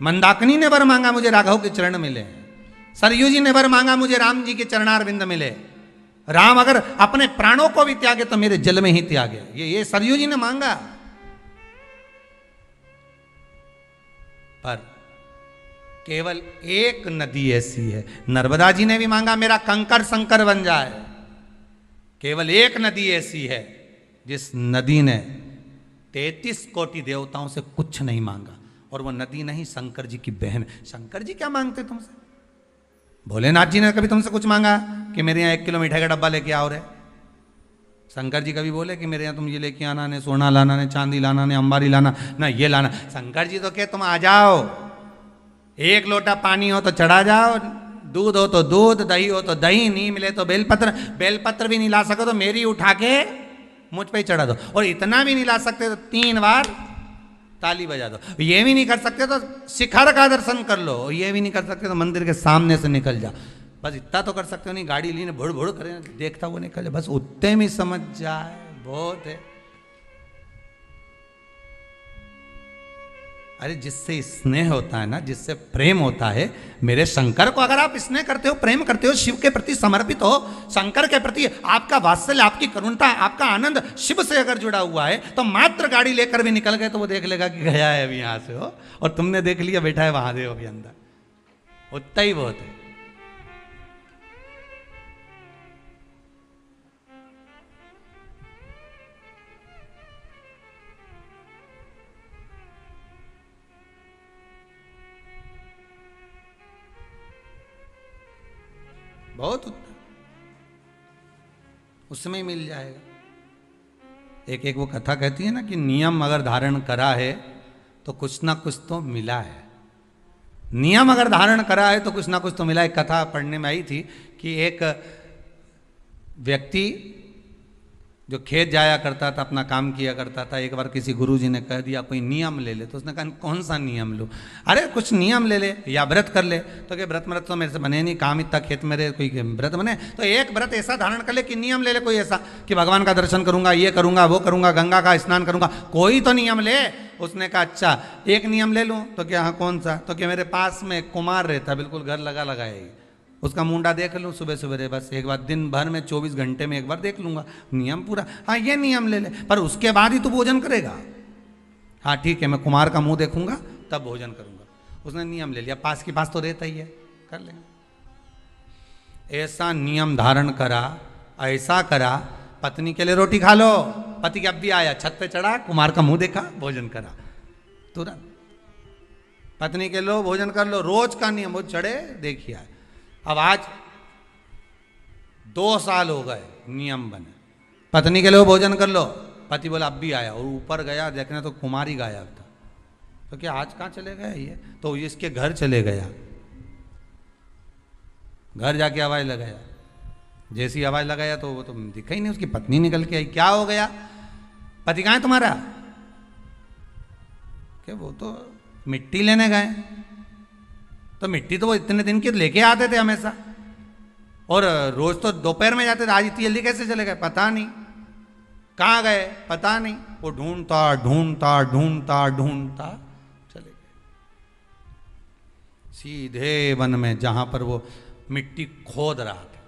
मंदाकिनी ने वर मांगा मुझे राघव के चरण मिले। सरयू जी ने वर मांगा मुझे राम जी के चरणार विंद मिले। राम अगर अपने प्राणों को भी त्यागे तो मेरे जल में ही त्यागे, ये सरयू जी ने मांगा। पर केवल एक नदी ऐसी है, नर्मदा जी ने भी मांगा मेरा कंकर संकर बन जाए। केवल एक नदी ऐसी है जिस नदी ने 33 कोटि देवताओं से कुछ नहीं मांगा, और वो नदी नहीं शंकर जी की बहन। शंकर जी क्या मांगते तुमसे? भोलेनाथ जी ने कभी तुमसे कुछ मांगा कि मेरे यहाँ 1 किलो मिठाई का डब्बा लेके आओ रे? शंकर जी कभी बोले कि मेरे यहाँ तुम ये लेके आना, ने सोना लाना, ने चांदी लाना, ने अंबारी लाना, ना ये लाना? शंकर जी तो कहे तुम आ जाओ, 1 लोटा पानी हो तो चढ़ा जाओ, दूध हो तो दूध, दही हो तो दही, नहीं मिले तो बेलपत्र, बेलपत्र भी नहीं ला सको तो मेरी उठा के मुझ पे ही चढ़ा दो, और इतना भी नहीं ला सकते तो 3 बार ताली बजा दो। ये भी नहीं कर सकते तो शिखर का दर्शन कर लो, ये भी नहीं कर सकते तो मंदिर के सामने से निकल जाओ। बस इतना तो कर सकते हो, नहीं गाड़ी ली भुड़ भुड़ करे देखता हुआ निकल जाए, बस उतने में समझ जाए बहुत है। अरे जिससे स्नेह होता है ना, जिससे प्रेम होता है, मेरे शंकर को अगर आप स्नेह करते हो, प्रेम करते हो, शिव के प्रति समर्पित हो, शंकर के प्रति आपका वात्सल्य, आपकी करुणता, आपका आनंद शिव से अगर जुड़ा हुआ है, तो मात्र गाड़ी लेकर भी निकल गए तो वो देख लेगा कि गया है अभी यहाँ से हो, और तुमने देख लिया बैठा है महादेव के अंदर, उतना ही बहुत है। बहुत उत्तम, उसमें मिल जाएगा। एक वो कथा कहती है ना कि नियम अगर धारण करा है तो कुछ ना कुछ तो मिला है। नियम अगर धारण करा है तो कुछ ना कुछ तो मिला है। कथा पढ़ने में आई थी कि एक व्यक्ति जो खेत जाया करता था, अपना काम किया करता था, एक बार किसी गुरुजी ने कह दिया कोई नियम ले ले, तो उसने कहा कौन सा नियम लो? अरे कुछ नियम ले ले या व्रत कर ले। तो कि व्रत तो मेरे से बने नहीं, काम इतना खेत मेरे, कोई व्रत बने तो एक व्रत ऐसा धारण कर ले कि नियम ले ले कोई ऐसा कि भगवान का दर्शन करूंगा, ये करूंगा, वो करूंगा, गंगा का स्नान करूंगा, कोई तो नियम ले। उसने कहा अच्छा एक नियम ले लूँ। तो क्या हाँ कौन सा? तो कि मेरे पास में एक कुमार रहता, बिल्कुल घर लगा लगाए, उसका मुंडा देख लूँ सुबह सवेरे, बस एक बार दिन भर में 24 घंटे में एक बार देख लूंगा, नियम पूरा। हाँ ये नियम ले ले, पर उसके बाद ही तू भोजन करेगा। हाँ ठीक है, मैं कुमार का मुंह देखूंगा तब भोजन करूंगा। उसने नियम ले लिया, पास के पास तो रहता ही है, कर लेंगे। ऐसा नियम धारण करा, ऐसा करा, पत्नी के लिए रोटी खा लो, पति के अब भी आया, छत पे चढ़ा, कुमार का मुंह देखा, भोजन करा तुरंत। पत्नी के लो भोजन कर लो, रोज का नियम। वो चढ़े देखिए, अब आज 2 साल हो गए नियम बने, पत्नी के लिए भोजन कर लो, पति बोला अब भी आया, और ऊपर गया देखने तो कुमार ही गायब था। तो क्या आज कहाँ चले गए ये? तो इसके घर चले गया, घर जाके आवाज लगाया, जैसी आवाज लगाया तो वो तो दिखा ही नहीं, उसकी पत्नी निकल के आई। क्या हो गया? पति कहाँ है तुम्हारा? क्या वो तो मिट्टी लेने गए। तो मिट्टी तो वो इतने दिन की लेके आते थे हमेशा, और रोज तो दोपहर में जाते थे, आज इतनी जल्दी कैसे चले गए? पता नहीं कहाँ गए, पता नहीं। वो ढूंढता ढूंढता ढूंढता ढूंढता चले गए सीधे वन में, जहां पर वो मिट्टी खोद रहा था,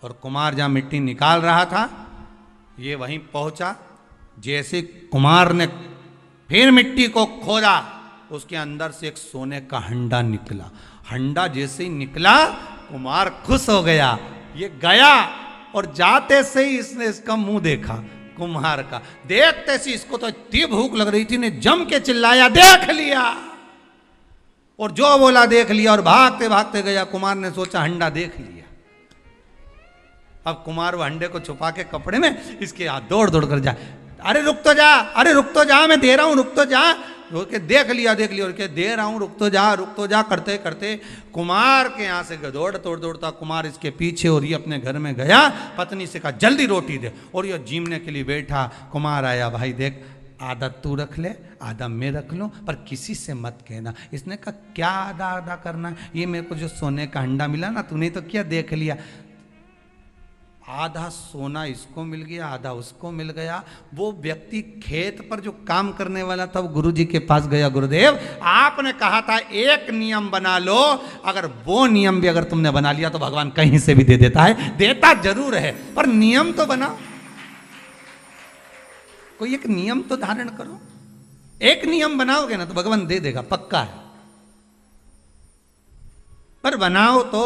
और कुमार जहां मिट्टी निकाल रहा था, ये वहीं पहुंचा। जैसे कुमार ने फिर मिट्टी को खोदा, उसके अंदर से एक सोने का हंडा निकला। हंडा जैसे ही निकला, कुमार खुश हो गया, ये गया, और जाते से ही इसने इसका मुंह देखा कुम्हार का। देखते से इसको तो इतनी भूख लग रही थी, ने जम के चिल्लाया देख लिया, और जो बोला देख लिया, और भागते भागते गया। कुमार ने सोचा हंडा देख लिया। अब कुमार वो हंडे को छुपा के कपड़े में इसके हाथ दौड़ दौड़ कर जाए, अरे रुक तो जा, अरे रुक तो जा, मैं दे रहा हूं, रुक तो जा। के देख लिया और के दे रहा हूं, रुक तो जा करते करते कुमार के यहाँ से दौड़ता कुमार इसके पीछे, और ये अपने घर में गया। पत्नी से कहा जल्दी रोटी दे, और ये जीमने के लिए बैठा। कुमार आया, भाई देख आधा तू रख ले, आधा मैं रख लूं, पर किसी से मत कहना। इसने कहा क्या आधा आधा करना, ये मेरे को जो सोने का अंडा मिला ना, तूने तो क्या देख लिया, आधा सोना इसको मिल गया, आधा उसको मिल गया। वो व्यक्ति खेत पर जो काम करने वाला था, वो गुरुजी के पास गया, गुरुदेव आपने कहा था एक नियम बना लो, अगर वो नियम भी अगर तुमने बना लिया तो भगवान कहीं से भी दे देता है, देता जरूर है, पर नियम तो बनाओ, कोई एक नियम तो धारण करो। एक नियम बनाओगे ना तो भगवान दे देगा, पक्का है, पर बनाओ तो।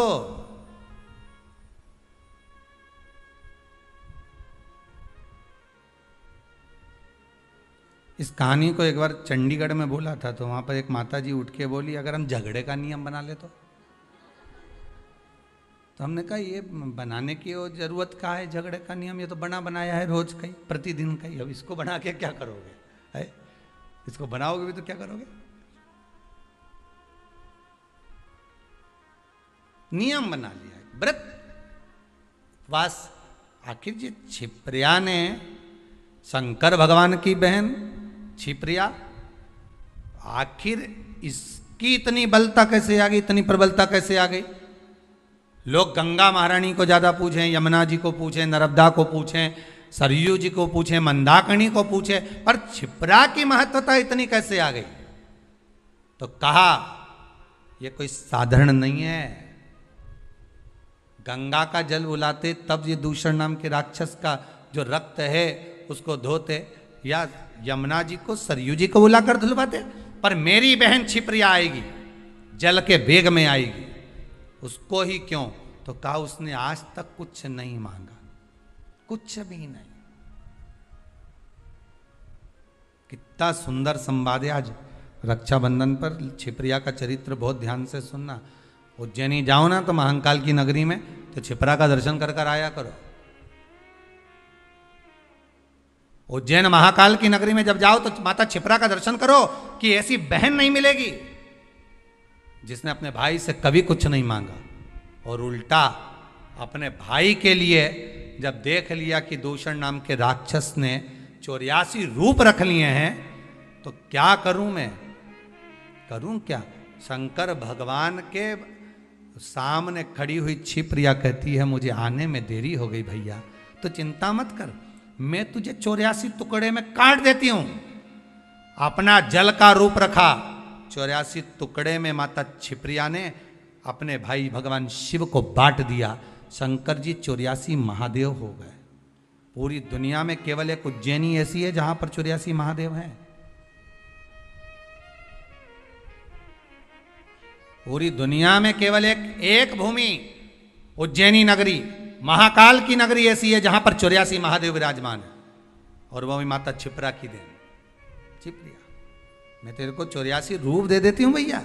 इस कहानी को एक बार चंडीगढ़ में बोला था, तो वहां पर एक माता जी उठ के बोली अगर हम झगड़े का नियम बना ले तो हमने कहा ये बनाने की जरूरत का है झगड़े का नियम, ये तो बना बनाया है रोज का ही, प्रतिदिन का ही, अब इसको बना के क्या करोगे? है इसको बनाओगे भी तो क्या करोगे? नियम बना लिया है, व्रत वास। आखिर ये छिप्रिया ने शंकर भगवान की बहन छिप्रिया, आखिर इसकी इतनी बलता कैसे आ गई, इतनी प्रबलता कैसे आ गई? लोग गंगा महारानी को ज्यादा पूछें, यमुना जी को पूछें, नर्मदा को पूछें, सरयू जी को पूछें, मंदाकिनी को पूछें, पर छिप्रा की महत्वता इतनी कैसे आ गई? तो कहा ये कोई साधारण नहीं है। गंगा का जल उलाते तब ये दूषण नाम के राक्षस का जो रक्त है उसको धोते, या यमुना जी को सरयू जी को बुलाकर धुलवाते, पर मेरी बहन छिप्रिया आएगी, जल के वेग में आएगी, उसको ही क्यों? तो कहा उसने आज तक कुछ नहीं मांगा, कुछ भी नहीं। कितना सुंदर संवाद है। आज रक्षाबंधन पर छिप्रिया का चरित्र बहुत ध्यान से सुनना। उज्जैनी जाओ ना तो महाकाल की नगरी में, तो छिप्रा का दर्शन कर कर आया करो। उज्जैन महाकाल की नगरी में जब जाओ तो माता छिप्रा का दर्शन करो कि ऐसी बहन नहीं मिलेगी जिसने अपने भाई से कभी कुछ नहीं मांगा, और उल्टा अपने भाई के लिए जब देख लिया कि दूषण नाम के राक्षस ने 84 रूप रख लिए हैं, तो क्या करूं मैं, करूं क्या। शंकर भगवान के सामने खड़ी हुई छिप्रिया कहती है मुझे आने में देरी हो गई भैया, तो चिंता मत कर, मैं तुझे 84 टुकड़े में काट देती हूं। अपना जल का रूप रखा, 84 टुकड़े में माता छिप्रिया ने अपने भाई भगवान शिव को बांट दिया। शंकर जी 84 महादेव हो गए। पूरी दुनिया में केवल एक उज्जैनी ऐसी है जहां पर 84 महादेव हैं। पूरी दुनिया में केवल एक भूमि उज्जैनी नगरी, महाकाल की नगरी ऐसी है जहां पर 84 महादेव विराजमान है, और वो भी माता छिप्रा की देन। छिप्रिया, मैं तेरे को 84 रूप दे देती हूं भैया,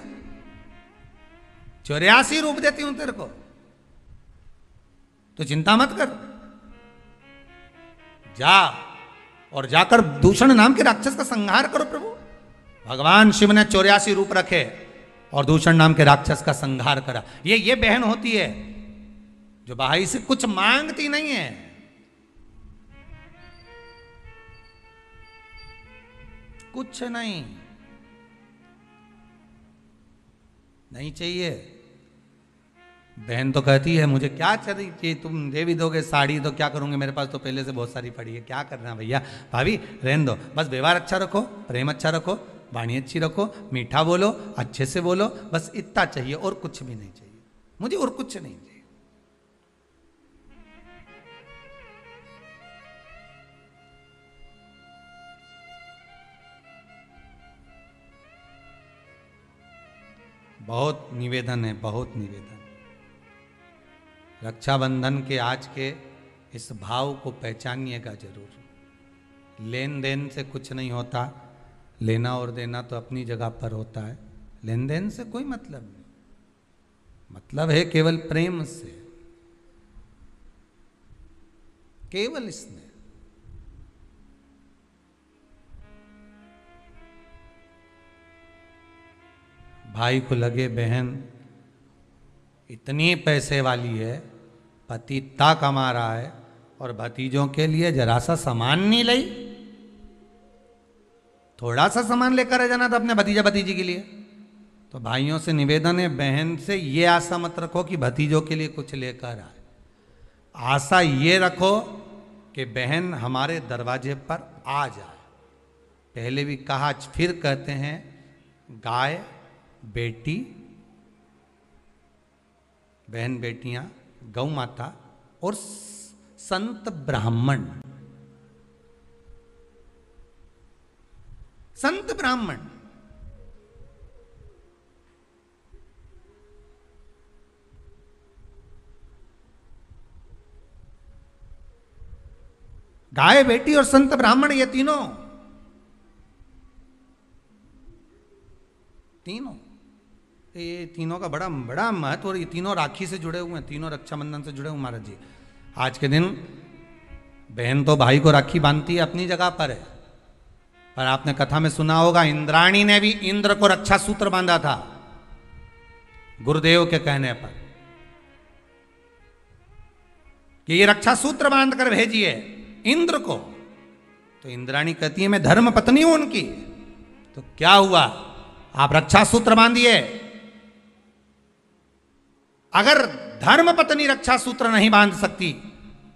84 रूप देती हूं तेरे को, तो चिंता मत कर, जा और जाकर दूषण नाम के राक्षस का संहार करो। प्रभु भगवान शिव ने 84 रूप रखे और दूषण नाम के राक्षस का संहार करा। ये बहन होती है जो भाई से कुछ मांगती नहीं है, कुछ नहीं चाहिए। बहन तो कहती है मुझे क्या चाहिए, तुम दे भी दोगे साड़ी तो क्या करूंगे, मेरे पास तो पहले से बहुत सारी पड़ी है, क्या करना भैया। भाभी रहने दो, बस व्यवहार अच्छा रखो, प्रेम अच्छा रखो, वाणी अच्छी रखो, मीठा बोलो, अच्छे से बोलो, बस इतना चाहिए और कुछ भी नहीं चाहिए मुझे, और कुछ नहीं चाहिए। बहुत निवेदन है, बहुत निवेदन। रक्षाबंधन के आज के इस भाव को पहचानिएगा जरूर। लेन देन से कुछ नहीं होता, लेना और देना तो अपनी जगह पर होता है, लेन देन से कोई मतलब नहीं, मतलब है केवल प्रेम से, केवल इसमें। भाई को लगे बहन इतनी पैसे वाली है, पति इतना कमा रहा है और भतीजों के लिए जरा सा सामान नहीं लाई, थोड़ा सा सामान लेकर आ जाना था अपने भतीजा भतीजी के लिए। तो भाइयों से निवेदन है, बहन से ये आशा मत रखो कि भतीजों के लिए कुछ लेकर आए, आशा ये रखो कि बहन हमारे दरवाजे पर आ जाए। पहले भी कहा, फिर कहते हैं, गाय बेटी, बहन बेटियां, गौ माता और संत ब्राह्मण। संत ब्राह्मण गाय बेटी और संत ब्राह्मण, ये तीनों ये तीनों का बड़ा बड़ा महत्व, और ये तीनों राखी से जुड़े हुए हैं, तीनों रक्षाबंधन से जुड़े हुए महाराज जी। आज के दिन बहन तो भाई को राखी बांधती है, अपनी जगह पर है, पर आपने कथा में सुना होगा इंद्राणी ने भी इंद्र को रक्षा सूत्र बांधा था गुरुदेव के कहने पर कि ये रक्षा सूत्र बांध कर भेजिए इंद्र को। तो इंद्राणी कहती है मैं धर्म पत्नी हूं उनकी। तो क्या हुआ, आप रक्षा सूत्र बांधिए। अगर धर्म पत्नी रक्षा सूत्र नहीं बांध सकती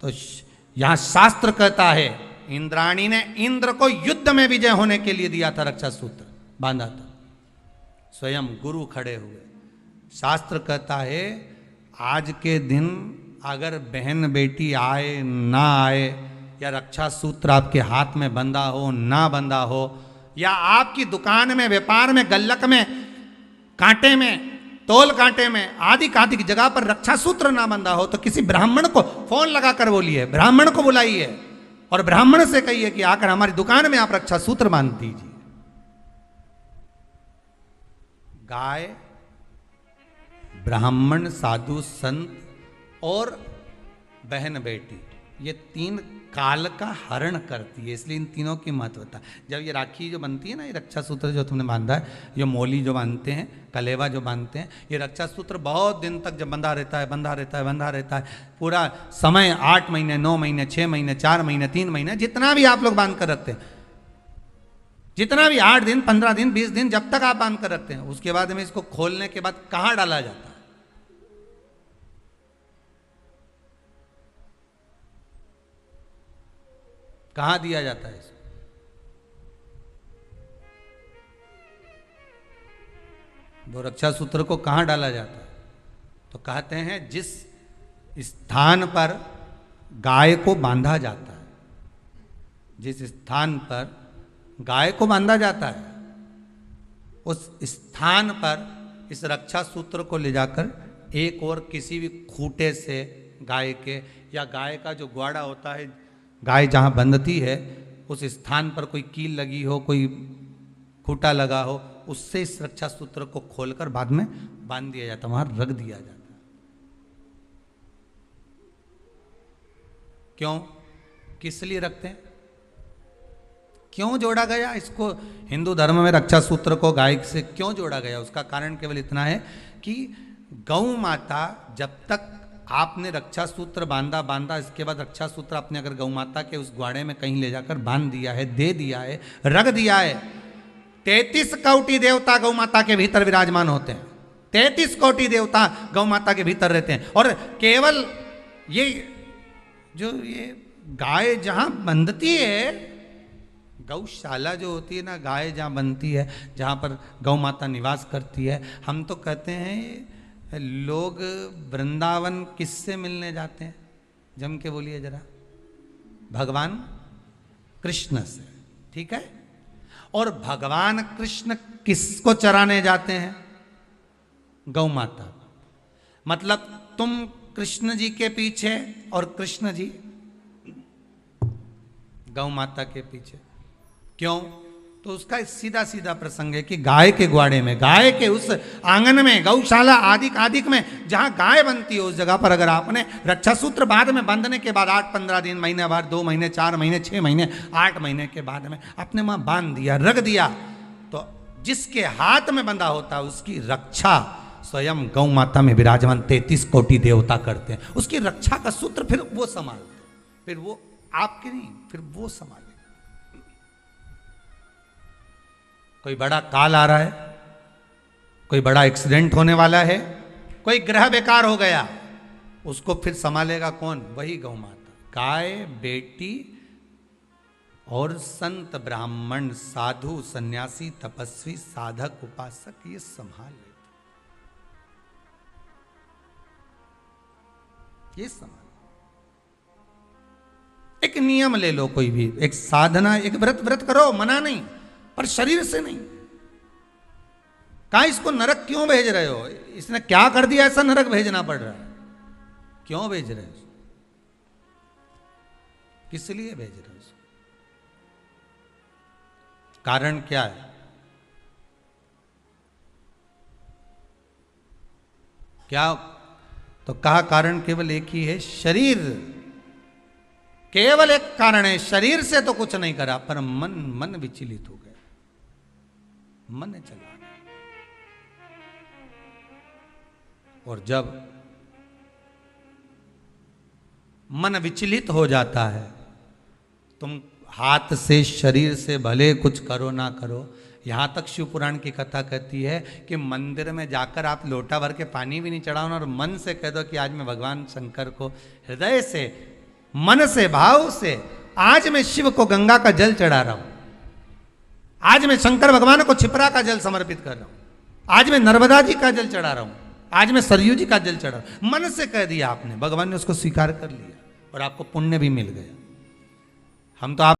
तो यहां शास्त्र कहता है इंद्राणी ने इंद्र को युद्ध में विजय होने के लिए दिया था, रक्षा सूत्र बांधा था, स्वयं गुरु खड़े हुए। शास्त्र कहता है आज के दिन अगर बहन बेटी आए ना आए, या रक्षा सूत्र आपके हाथ में बंधा हो ना बंधा हो, या आपकी दुकान में, व्यापार में, गल्लक में, कांटे में, तोल कांटे में आदि कादि की जगह पर रक्षा सूत्र ना बंधा हो, तो किसी ब्राह्मण को फोन लगाकर बोलिए, ब्राह्मण को बुलाइए और ब्राह्मण से कहिए कि आकर हमारी दुकान में आप रक्षा सूत्र बांध दीजिए। गाय, ब्राह्मण, साधु, संत और बहन बेटी, ये तीन काल का हरण करती है, इसलिए इन तीनों की महत्वता। जब ये राखी जो बनती है ना, ये रक्षा सूत्र जो तुमने बांधा है, ये मोली जो बांधते हैं, कलेवा जो बांधते हैं, ये रक्षा सूत्र बहुत दिन तक जब बंधा रहता है, बंधा रहता है, बंधा रहता है, पूरा समय 8 महीने, 9 महीने, 6 महीने, 4 महीने, 3 महीने, जितना भी आप लोग बांध कर रखते हैं, जितना भी 8 दिन, 15 दिन, 20 दिन, जब तक आप बांध कर रखते हैं, उसके बाद में इसको खोलने के बाद कहाँ डाला जाता है? कहां दिया जाता है इसको? वो रक्षा सूत्र को कहां डाला जाता है? तो कहते हैं जिस स्थान पर गाय को बांधा जाता है, जिस स्थान पर गाय को बांधा जाता है, उस स्थान पर इस रक्षा सूत्र को ले जाकर एक और किसी भी खूंटे से गाय के, या गाय का जो ग्वाड़ा होता है, गाय जहाँ बंधती है, उस स्थान पर कोई कील लगी हो, कोई खूंटा लगा हो, उससे इस रक्षा सूत्र को खोलकर बाद में बांध दिया जाता, वहां रख दिया जाता। क्यों, किस लिए रखते हैं, क्यों जोड़ा गया इसको? हिंदू धर्म में रक्षा सूत्र को गाय से क्यों जोड़ा गया? उसका कारण केवल इतना है कि गौ माता, जब तक आपने रक्षा सूत्र बांधा, इसके बाद रक्षा सूत्र आपने अगर गौ माता के उस ग्वाड़े में कहीं ले जाकर बांध दिया है, दे दिया है, रख दिया है, 33 कोटि देवता गौ माता के भीतर विराजमान होते हैं, 33 कोटि देवता गौ माता के भीतर रहते हैं। और केवल ये जो ये गाय जहां बंधती है, गौशाला जो होती है ना, गाय जहां बनती है, जहां पर गौ माता निवास करती है, हम तो कहते हैं लोग वृंदावन किससे मिलने जाते हैं? जम के बोलिए जरा, भगवान कृष्ण से, ठीक है? और भगवान कृष्ण किसको चराने जाते हैं? गौ माता। मतलब तुम कृष्ण जी के पीछे और कृष्ण जी गौ माता के पीछे। क्यों? तो उसका सीधा सीधा प्रसंग है कि गाय के ग्वाड़े में, गाय के उस आंगन में, गौशाला आदिक में जहां गाय बनती है, उस जगह पर अगर आपने रक्षा सूत्र बाद में बंधने के बाद 8-15 दिन, महीने बाद, 2 महीने, 4 महीने, 6 महीने, 8 महीने के बाद में आपने वहां बांध दिया, रख दिया, तो जिसके हाथ में बंधा होता है उसकी रक्षा स्वयं गौ माता में विराजमान 33 कोटि देवता करते हैं। उसकी रक्षा का सूत्र फिर वो संभालते, फिर वो आपके नहीं, फिर वो संभाले। कोई बड़ा काल आ रहा है, कोई बड़ा एक्सीडेंट होने वाला है, कोई ग्रह बेकार हो गया, उसको फिर संभालेगा कौन? वही गौ माता। गाय, बेटी और संत, ब्राह्मण, साधु, सन्यासी, तपस्वी, साधक, उपासक, ये संभाल लेते, ये संभाल। एक नियम ले लो, कोई भी एक साधना, एक व्रत करो, मना नहीं, पर शरीर से नहीं। कहा इसको नरक क्यों भेज रहे हो? इसने क्या कर दिया ऐसा नरक भेजना पड़ रहा है? क्यों भेज रहे हो? किस लिए भेज रहे हो? कारण क्या है? क्या? तो कहा कारण केवल एक ही है, शरीर। केवल एक कारण है, शरीर से तो कुछ नहीं करा, पर मन विचलित हो गया, मन चला गया। और जब मन विचलित हो जाता है, तुम हाथ से, शरीर से भले कुछ करो ना करो, यहां तक शिव पुराण की कथा कहती है कि मंदिर में जाकर आप लोटा भर के पानी भी नहीं चढ़ाओ और मन से कह दो कि आज मैं भगवान शंकर को हृदय से, मन से, भाव से, आज मैं शिव को गंगा का जल चढ़ा रहा हूं, आज मैं शंकर भगवान को छिपरा का जल समर्पित कर रहा हूं, आज मैं नर्मदा जी का जल चढ़ा रहा हूं, आज मैं सरयू जी का जल चढ़ा रहा हूं, मन से कह दिया आपने, भगवान ने उसको स्वीकार कर लिया और आपको पुण्य भी मिल गया। हम तो आप